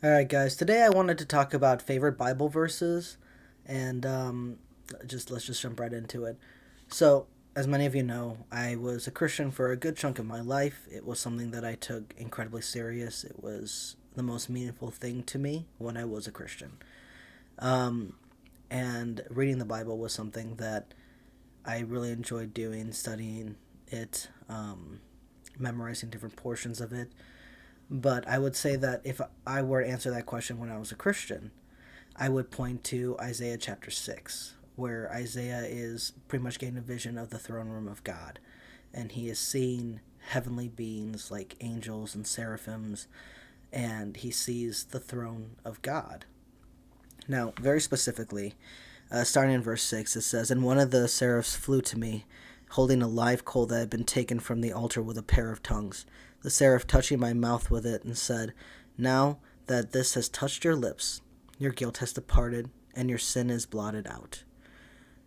All right, guys. Today I wanted to talk about favorite Bible verses, and just let's just jump right into it. So, as many of you know, I was a Christian for a good chunk of my life. It was something that I took incredibly serious. It was the most meaningful thing to me when I was a Christian. Um, and reading the Bible was something that I really enjoyed doing, studying it, memorizing different portions of it. But I would say that if I were to answer that question when I was a Christian, I would point to Isaiah chapter 6, where Isaiah is pretty much getting a vision of the throne room of God. And he is seeing heavenly beings like angels and seraphims, and he sees the throne of God. Now, very specifically, starting in verse 6, it says, "And one of the seraphs flew to me, holding a live coal that had been taken from the altar with a pair of tongues. The seraph touching my mouth with it and said, 'Now that this has touched your lips, your guilt has departed, and your sin is blotted out.'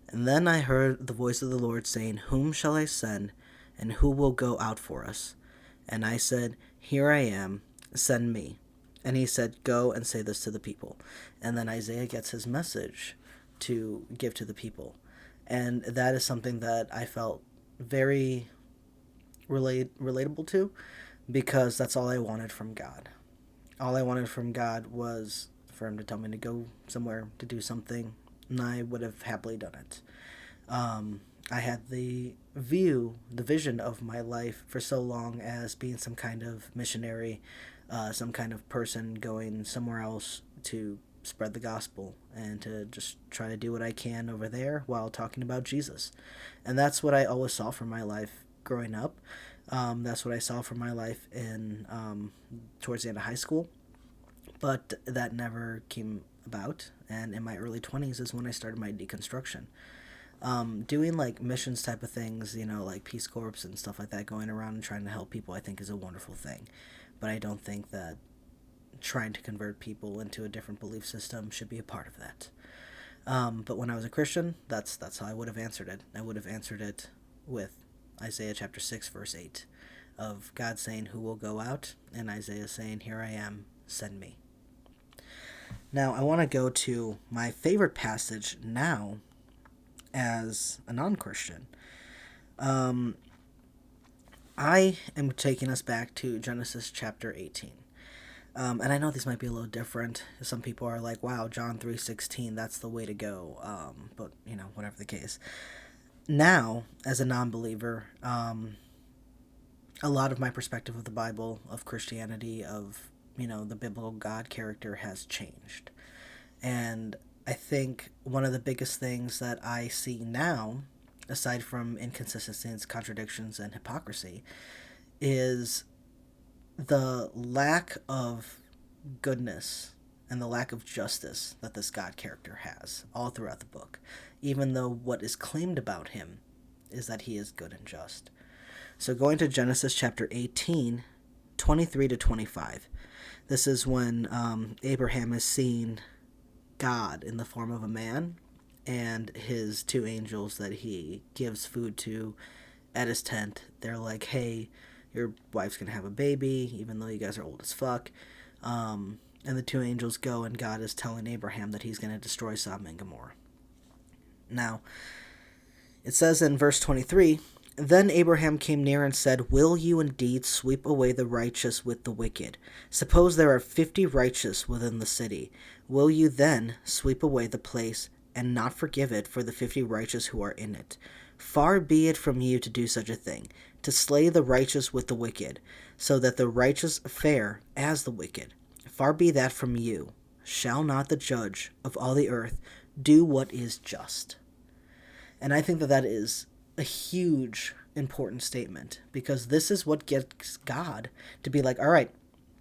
And then I heard the voice of the Lord saying, 'Whom shall I send, and who will go out for us?' And I said, 'Here I am, send me.' And he said, 'Go and say this to the people.'" And then Isaiah gets his message to give to the people. And that is something that I felt very relatable to, because that's all I wanted from God. All I wanted from God was for him to tell me to go somewhere to do something, and I would have happily done it. I had the vision of my life for so long as being some kind of missionary, some kind of person going somewhere else to spread the gospel and to just try to do what I can over there while talking about Jesus. And that's what I always saw for my life growing up. That's what I saw for my life in towards the end of high school, but that never came about. And in my early 20s is when I started my deconstruction. Doing like missions type of things, like Peace Corps and stuff like that, going around and trying to help people, I think is a wonderful thing. But I don't think that trying to convert people into a different belief system should be a part of that. But when I was a Christian, that's how I would have answered it. I would have answered it with Isaiah chapter 6, verse 8, of God saying, "Who will go out?" and Isaiah saying, "Here I am, send me." Now, I want to go to my favorite passage now as a non Christian. Um, I am taking us back to Genesis chapter 18. And I know these might be a little different. Some people are like, "Wow, John 3:16, that's the way to go." But whatever the case. Now, as a non-believer, a lot of my perspective of the Bible, of Christianity, of the biblical God character has changed, and I think one of the biggest things that I see now, aside from inconsistencies, contradictions, and hypocrisy, is the lack of goodness and the lack of justice that this God character has all throughout the book, even though what is claimed about him is that he is good and just. So going to Genesis chapter 18, 23 to 25. This is when Abraham is seeing God in the form of a man and his two angels that he gives food to at his tent. They're like, "Hey, your wife's gonna have a baby, even though you guys are old as fuck." And the two angels go, and God is telling Abraham that he's gonna destroy Sodom and Gomorrah. Now, it says in verse 23, "Then Abraham came near and said, 'Will you indeed sweep away the righteous with the wicked? Suppose there are 50 righteous within the city. Will you then sweep away the place and not forgive it for the 50 righteous who are in it? Far be it from you to do such a thing, to slay the righteous with the wicked, so that the righteous fare as the wicked. Far be that from you. Shall not the judge of all the earth do what is just?'" And I think that that is a huge, important statement, because this is what gets God to be like, "All right,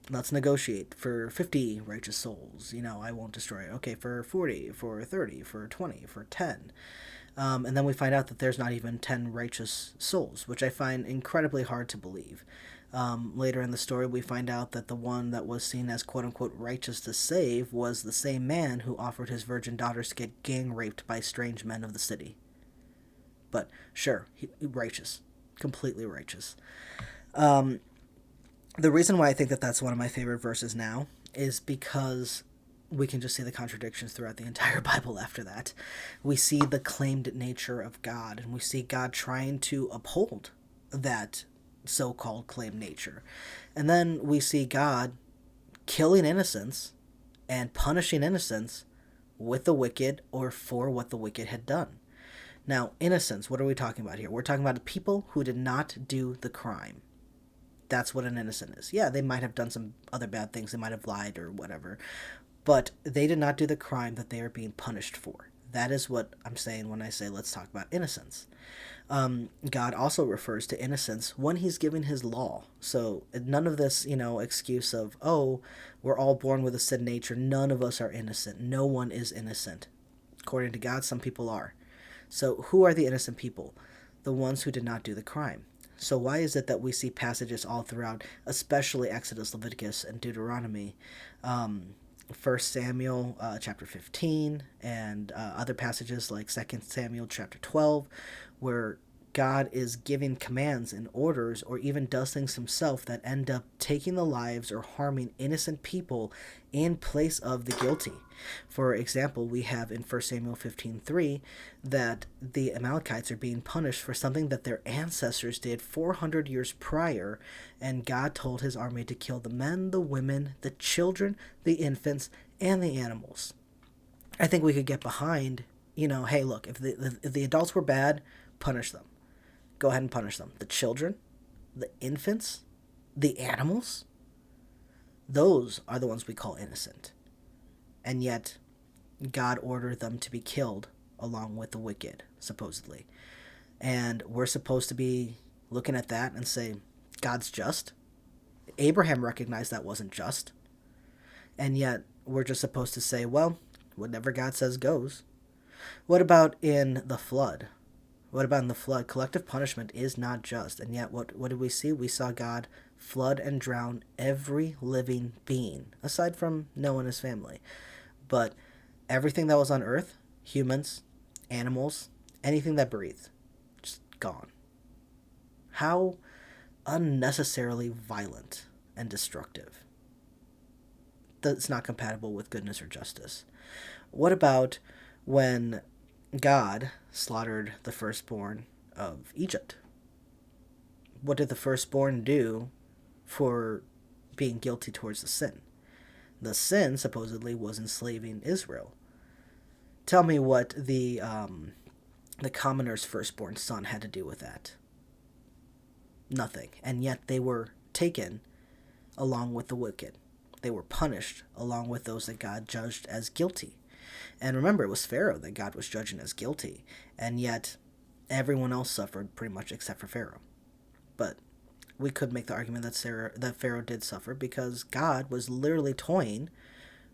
let's negotiate for 50 righteous souls. I won't destroy it. Okay, for 40, for 30, for 20, for 10." And then we find out that there's not even 10 righteous souls, which I find incredibly hard to believe. Later in the story, we find out that the one that was seen as quote unquote righteous to save was the same man who offered his virgin daughters to get gang raped by strange men of the city. But sure, righteous, completely righteous. The reason why I think that that's one of my favorite verses now is because we can just see the contradictions throughout the entire Bible after that. We see the claimed nature of God, and we see God trying to uphold that so-called claimed nature. And then we see God killing innocents and punishing innocents with the wicked or for what the wicked had done. Now, innocence, what are we talking about here? We're talking about people who did not do the crime. That's what an innocent is. Yeah, they might have done some other bad things. They might have lied or whatever. But they did not do the crime that they are being punished for. That is what I'm saying when I say let's talk about innocence. God also refers to innocence when he's giving his law. So none of this, excuse of, oh, we're all born with a sin nature. None of us are innocent. No one is innocent. According to God, some people are. So who are the innocent people? The ones who did not do the crime. So why is it that we see passages all throughout, especially Exodus, Leviticus, and Deuteronomy, 1 Samuel chapter 15, and other passages like 2 Samuel chapter 12, where God is giving commands and orders or even does things himself that end up taking the lives or harming innocent people in place of the guilty. For example, we have in 1 Samuel 15:3 that the Amalekites are being punished for something that their ancestors did 400 years prior, and God told his army to kill the men, the women, the children, the infants, and the animals. I think we could get behind, hey, look, if the adults were bad, punish them. Go ahead and punish them. The children, the infants, the animals, those are the ones we call innocent. And yet, God ordered them to be killed along with the wicked, supposedly. And we're supposed to be looking at that and say, God's just. Abraham recognized that wasn't just. And yet, we're just supposed to say, well, whatever God says goes. What about in the flood? What about in the flood? Collective punishment is not just. And yet, what did we see? We saw God flood and drown every living being, aside from Noah and his family. But everything that was on earth, humans, animals, anything that breathed, just gone. How unnecessarily violent and destructive. That's not compatible with goodness or justice. What about when God slaughtered the firstborn of Egypt? What did the firstborn do for being guilty towards the sin? The sin, supposedly, was enslaving Israel. Tell me what the commoner's firstborn son had to do with that. Nothing. And yet they were taken along with the wicked. They were punished along with those that God judged as guilty. And remember, it was Pharaoh that God was judging as guilty. And yet, everyone else suffered pretty much except for Pharaoh. But we could make the argument that Pharaoh did suffer because God was literally toying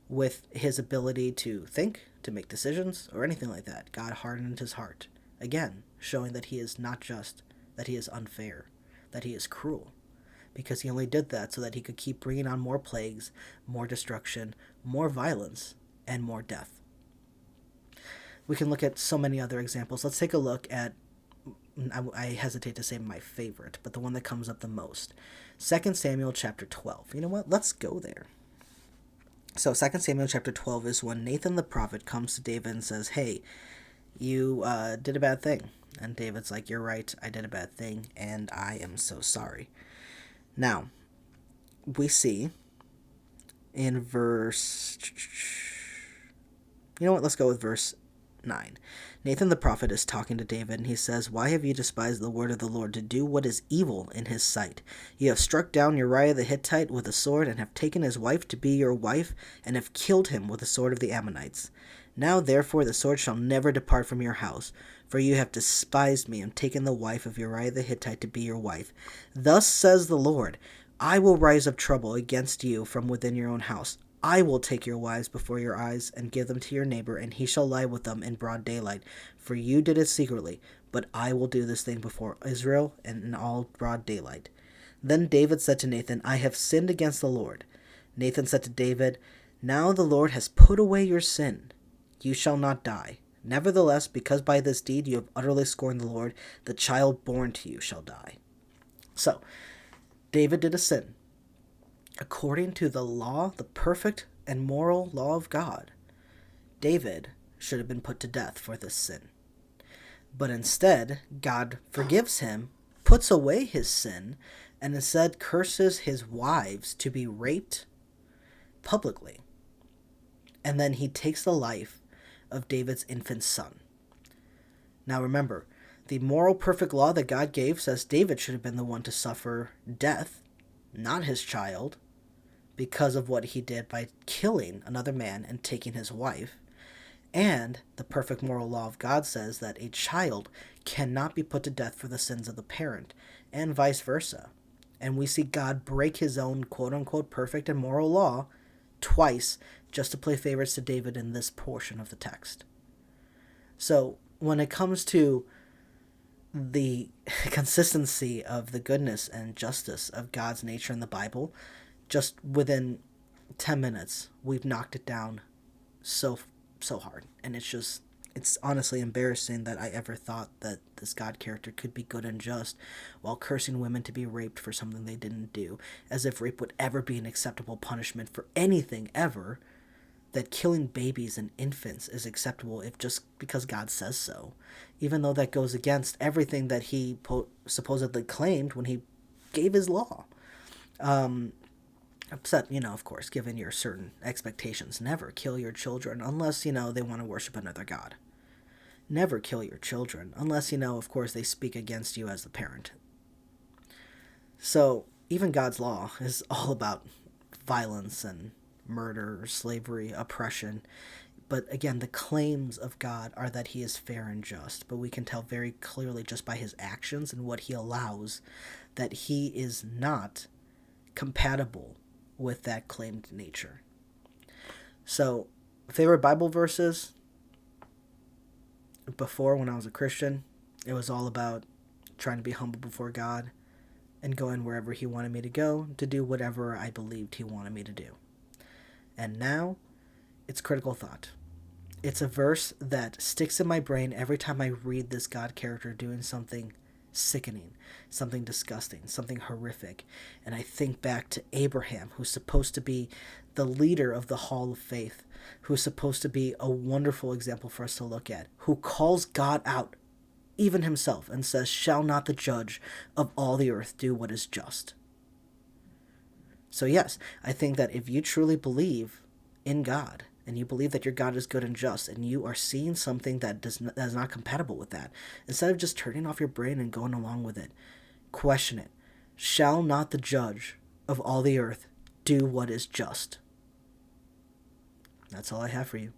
with his ability to think, to make decisions, or anything like that. God hardened his heart. Again, showing that he is not just, that he is unfair, that he is cruel. Because he only did that so that he could keep bringing on more plagues, more destruction, more violence, and more death. We can look at so many other examples. Let's take a look at, I hesitate to say my favorite, but the one that comes up the most. 2 Samuel chapter 12. You know what? Let's go there. So 2 Samuel chapter 12 is when Nathan the prophet comes to David and says, hey, you did a bad thing. And David's like, you're right, I did a bad thing, and I am so sorry. Now, we see in verse... You know what? Let's go with verse 9. Nathan the prophet is talking to David, and he says, why have you despised the word of the Lord to do what is evil in his sight? You have struck down Uriah the Hittite with a sword, and have taken his wife to be your wife, and have killed him with the sword of the Ammonites. Now therefore the sword shall never depart from your house, for you have despised me, and taken the wife of Uriah the Hittite to be your wife. Thus says the Lord, I will rise up trouble against you from within your own house. I will take your wives before your eyes, and give them to your neighbor, and he shall lie with them in broad daylight. For you did it secretly, but I will do this thing before Israel, and in all broad daylight. Then David said to Nathan, I have sinned against the Lord. Nathan said to David, now the Lord has put away your sin. You shall not die. Nevertheless, because by this deed you have utterly scorned the Lord, the child born to you shall die. So, David did a sin. According to the law, the perfect and moral law of God, David should have been put to death for this sin. But instead, God forgives him, puts away his sin, and instead curses his wives to be raped publicly. And then he takes the life of David's infant son. Now remember, the moral perfect law that God gave says David should have been the one to suffer death, not his child, because of what he did by killing another man and taking his wife. And the perfect moral law of God says that a child cannot be put to death for the sins of the parent, and vice versa. And we see God break his own quote-unquote perfect and moral law twice just to play favorites to David in this portion of the text. So when it comes to the consistency of the goodness and justice of God's nature in the Bible, just within 10 minutes, we've knocked it down so hard. And it's honestly embarrassing that I ever thought that this God character could be good and just while cursing women to be raped for something they didn't do, as if rape would ever be an acceptable punishment for anything ever, that killing babies and infants is acceptable if just because God says so, even though that goes against everything that he supposedly claimed when he gave his law. Upset, of course, given your certain expectations. Never kill your children unless, they want to worship another god. Never kill your children unless, of course, they speak against you as the parent. So, even God's law is all about violence and murder, slavery, oppression. But again, the claims of God are that he is fair and just. But we can tell very clearly just by his actions and what he allows that he is not compatible with that claimed nature. So, favorite Bible verses? Before, when I was a Christian, it was all about trying to be humble before God and going wherever he wanted me to go to do whatever I believed he wanted me to do. And now, it's critical thought. It's a verse that sticks in my brain every time I read this God character doing something sickening, something disgusting, something horrific. And I think back to Abraham, who's supposed to be the leader of the Hall of Faith, who's supposed to be a wonderful example for us to look at, who calls God out, even himself, and says, "Shall not the judge of all the earth do what is just?" So yes, I think that if you truly believe in God, and you believe that your God is good and just, and you are seeing something that is not compatible with that, instead of just turning off your brain and going along with it, question it. Shall not the judge of all the earth do what is just? That's all I have for you.